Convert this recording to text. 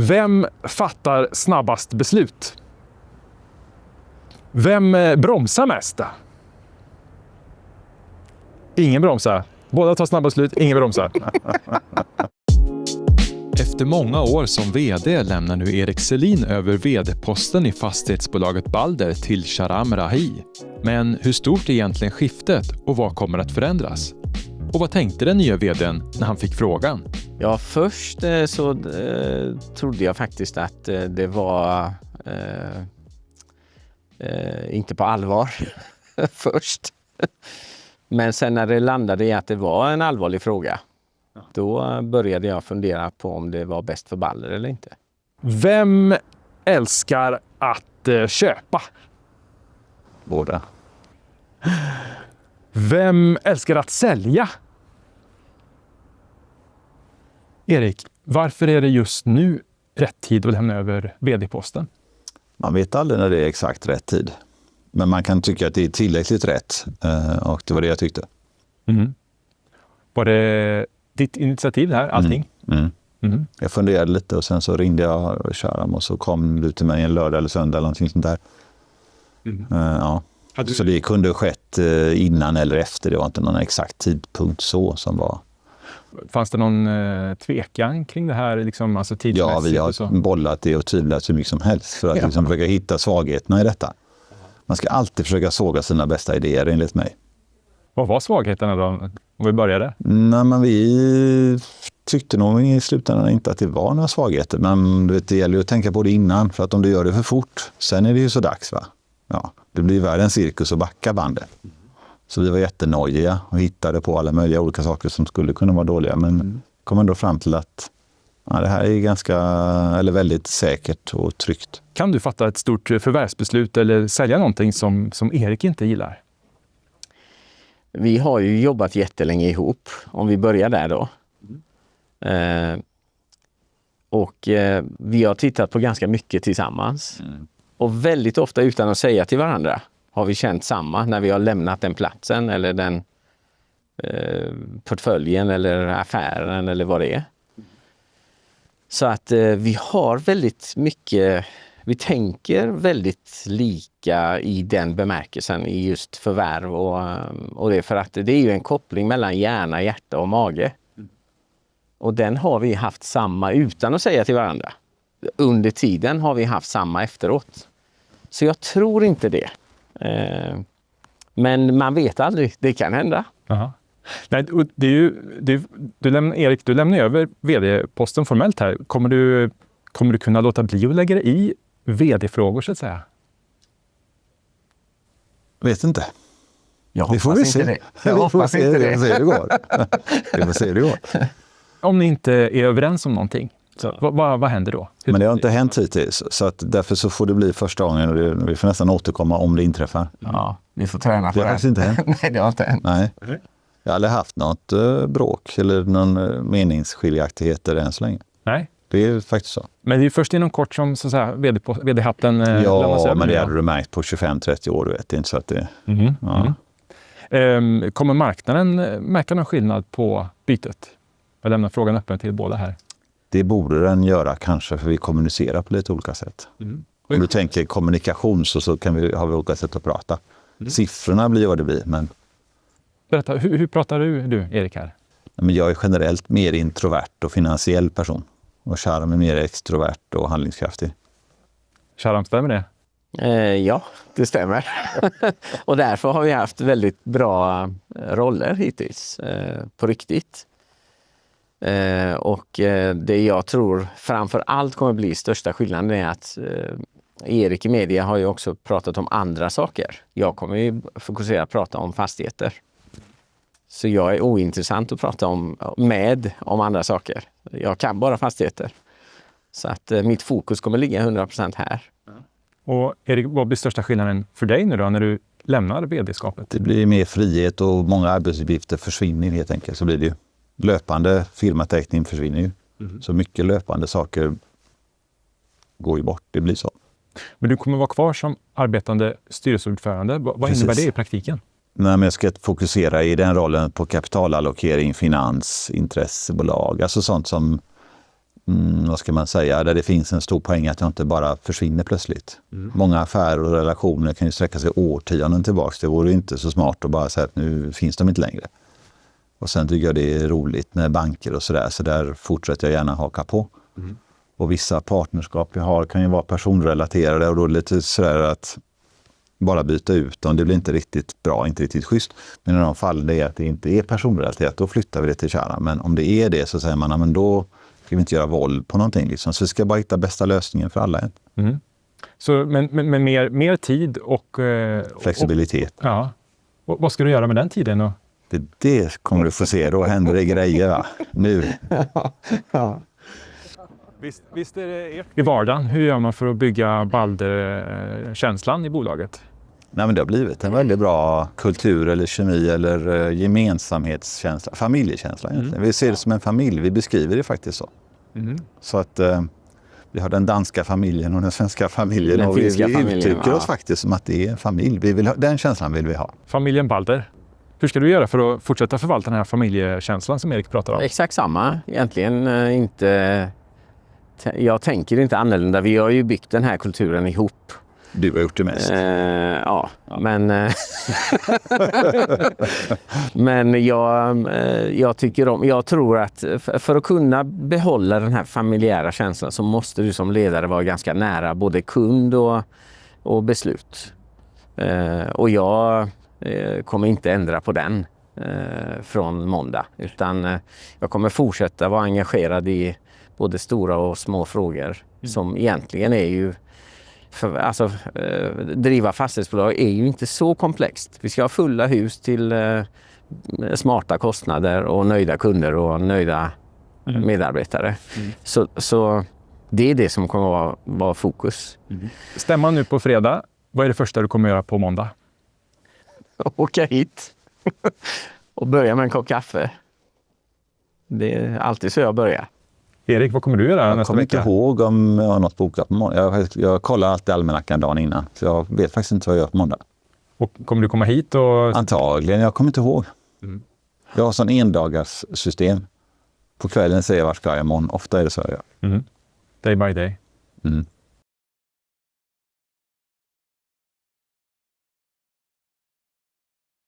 Vem fattar snabbast beslut? Vem bromsar mest? Ingen bromsar. Båda tar snabba beslut, ingen bromsar. Efter många år som vd lämnar nu Erik Selin över vd-posten i fastighetsbolaget Balder till Sharam Rahi. Men hur stort är egentligen skiftet och vad kommer att förändras? Och vad tänkte den nya vdn när han fick frågan? Ja, först så trodde jag faktiskt att det var inte på allvar först. Men sen när det landade i att det var en allvarlig fråga, då började jag fundera på om det var bäst för Balder eller inte. Vem älskar att köpa? Båda. Vem älskar att sälja? Erik, varför är det just nu rätt tid att lämna över vd-posten? Man vet aldrig när det är exakt rätt tid. Men man kan tycka att det är tillräckligt rätt. Och det var det jag tyckte. Mm. Var det ditt initiativ här, allting? Jag funderade lite och sen så ringde jag Sharam och så kom du till mig en lördag eller söndag eller någonting sånt där. Ja. Så det kunde ha skett innan eller efter. Det var inte någon exakt tidpunkt så som var. Fanns det någon tvekan kring det här liksom, alltså tidsmässigt? Ja, vi har bollat det och tvivlat så mycket som helst för att liksom försöka hitta svagheterna i detta. Man ska alltid försöka såga sina bästa idéer enligt mig. Vad var svagheterna då, om vi började? Nej, men vi tyckte nog i slutändan inte att det var några svagheter. Men det gäller ju att tänka på det innan, för att om du gör det för fort, sen är det ju så dags va? Ja, det blir världens cirkus och backa bandet. Så vi var jättenojiga och hittade på alla möjliga olika saker som skulle kunna vara dåliga. Men kom ändå fram till att det här är ganska, eller väldigt säkert och tryggt. Kan du fatta ett stort förvärvsbeslut eller sälja någonting som Erik inte gillar? Vi har ju jobbat jättelänge ihop, om vi börjar där då. Vi har tittat på ganska mycket tillsammans. Och väldigt ofta utan att säga till varandra har vi känt samma när vi har lämnat den platsen eller den portföljen eller affären eller vad det är. Så att vi har väldigt mycket, vi tänker väldigt lika i den bemärkelsen i just förvärv och det, för att det är ju en koppling mellan hjärna, hjärta och mage. Och den har vi haft samma utan att säga till varandra. Under tiden har vi haft samma efteråt. Så jag tror inte det. Men man vet aldrig, det kan hända. Aha. Nej, det är ju, Erik, du lämnar över vd-posten formellt här. Kommer du kunna låta bli att lägga dig i vd-frågor så att säga? Vet inte. Jag hoppas inte det. Jag hoppas inte det. Vi får se hur det går. Vi får se hur det går. Om ni inte är överens om någonting, så vad händer då? Men det har inte hänt hittills, så att därför så får det bli första gången och vi får nästan återkomma om det inträffar. Ja, vi får träna på det. Det har faktiskt inte hänt. Nej, det har inte hänt. Nej. Jag har aldrig haft något bråk eller någon meningsskiljaktigheter än så länge. Nej. Det är faktiskt så. Men det är ju först inom kort som så att säga, vd-hatten lämnas över. Ja, men det hade du märkt på 25-30 år, du vet. Det är inte så att det... Kommer marknaden märka någon skillnad på bytet? Jag lämnar frågan öppen till båda här. Det borde den göra kanske, för vi kommunicerar på lite olika sätt. Om du tänker kommunikation så har vi olika sätt att prata. Siffrorna blir vad det blir, men... Berätta, hur pratar du Erik här? Men jag är generellt mer introvert och finansiell person. Och Sharam är mer extrovert och handlingskraftig. Sharam, stämmer det? Ja, det stämmer. Och därför har vi haft väldigt bra roller hittills, på riktigt. Det jag tror framför allt kommer bli största skillnaden är att Erik i media har ju också pratat om andra saker. Jag kommer ju fokusera att prata om fastigheter. Så jag är ointressant att prata om andra saker. Jag kan bara fastigheter. Så att mitt fokus kommer ligga 100% här. Och Erik, vad blir största skillnaden för dig nu då när du lämnar vd-skapet? Det blir mer frihet och många arbetsuppgifter försvinner helt enkelt. Så blir det ju. Löpande firmateckning försvinner ju. Så mycket löpande saker går ju bort. Det blir så. Men du kommer vara kvar som arbetande styrelseordförande. Vad innebär det i praktiken? Nej, men jag ska fokusera i den rollen på kapitalallokering, finans, intressebolag. Alltså sånt som vad ska man säga, där det finns en stor poäng att jag inte bara försvinner plötsligt. Många affärer och relationer kan ju sträcka sig årtionden tillbaka. Det vore ju inte så smart att bara säga att nu finns de inte längre. Och sen tycker jag det är roligt med banker och sådär, så där fortsätter jag gärna haka på. Och vissa partnerskap jag har kan ju vara personrelaterade och då är det lite sådär att bara byta ut dem, det blir inte riktigt bra, inte riktigt schysst. Men i de fall det är att det inte är personrelaterat, då flyttar vi det till kärnan. Men om det är det så säger man, men då ska vi inte göra våld på någonting. Liksom. Så vi ska bara hitta bästa lösningen för alla. Så, men mer tid och... Flexibilitet. Ja. Och vad ska du göra med den tiden? Och... Det kommer du få se, då händer det grejer va? Nu. Ja. Visst är det i vardagen. Hur gör man för att bygga Balder-känslan i bolaget? Nej, men det har blivit en väldigt bra kultur eller kemi eller gemensamhetskänsla, familjekänsla egentligen. Vi ser det som en familj, vi beskriver det faktiskt så. Så att vi har den danska familjen och den svenska familjen Den och vi uttrycker ja. oss faktiskt som att det är en familj. Vi vill ha, den känslan vill vi ha. Familjen Balder. Hur ska du göra för att fortsätta förvalta den här familjekänslan som Erik pratar om? Exakt samma. Egentligen inte... Jag tänker inte annorlunda. Vi har ju byggt den här kulturen ihop. Du har gjort det mest. Ja. Men... men jag tycker om... Jag tror att för att kunna behålla den här familjära känslan så måste du som ledare vara ganska nära både kund och beslut. Och jag kommer inte ändra på den från måndag. Utan jag kommer fortsätta vara engagerad i både stora och små frågor som egentligen är ju... driva fastighetsbolag är ju inte så komplext. Vi ska ha fulla hus till smarta kostnader och nöjda kunder och nöjda medarbetare. Så det är det som kommer att vara fokus. Stämman nu på fredag. Vad är det första du kommer göra på måndag? Åka hit och börja med en kopp kaffe. Det är alltid så jag börjar. Erik, vad kommer du göra jag nästa kommer vecka? inte ihåg om jag har något bokat på måndag. Jag kollar alltid almanackan dagen innan. Så jag vet faktiskt inte vad jag gör på måndag. Och kommer du komma hit? Och... Antagligen, jag kommer inte ihåg. Jag har sån endagars system. På kvällen säger jag vart ska jag imorgon. Ofta är det så jag gör. Day by day.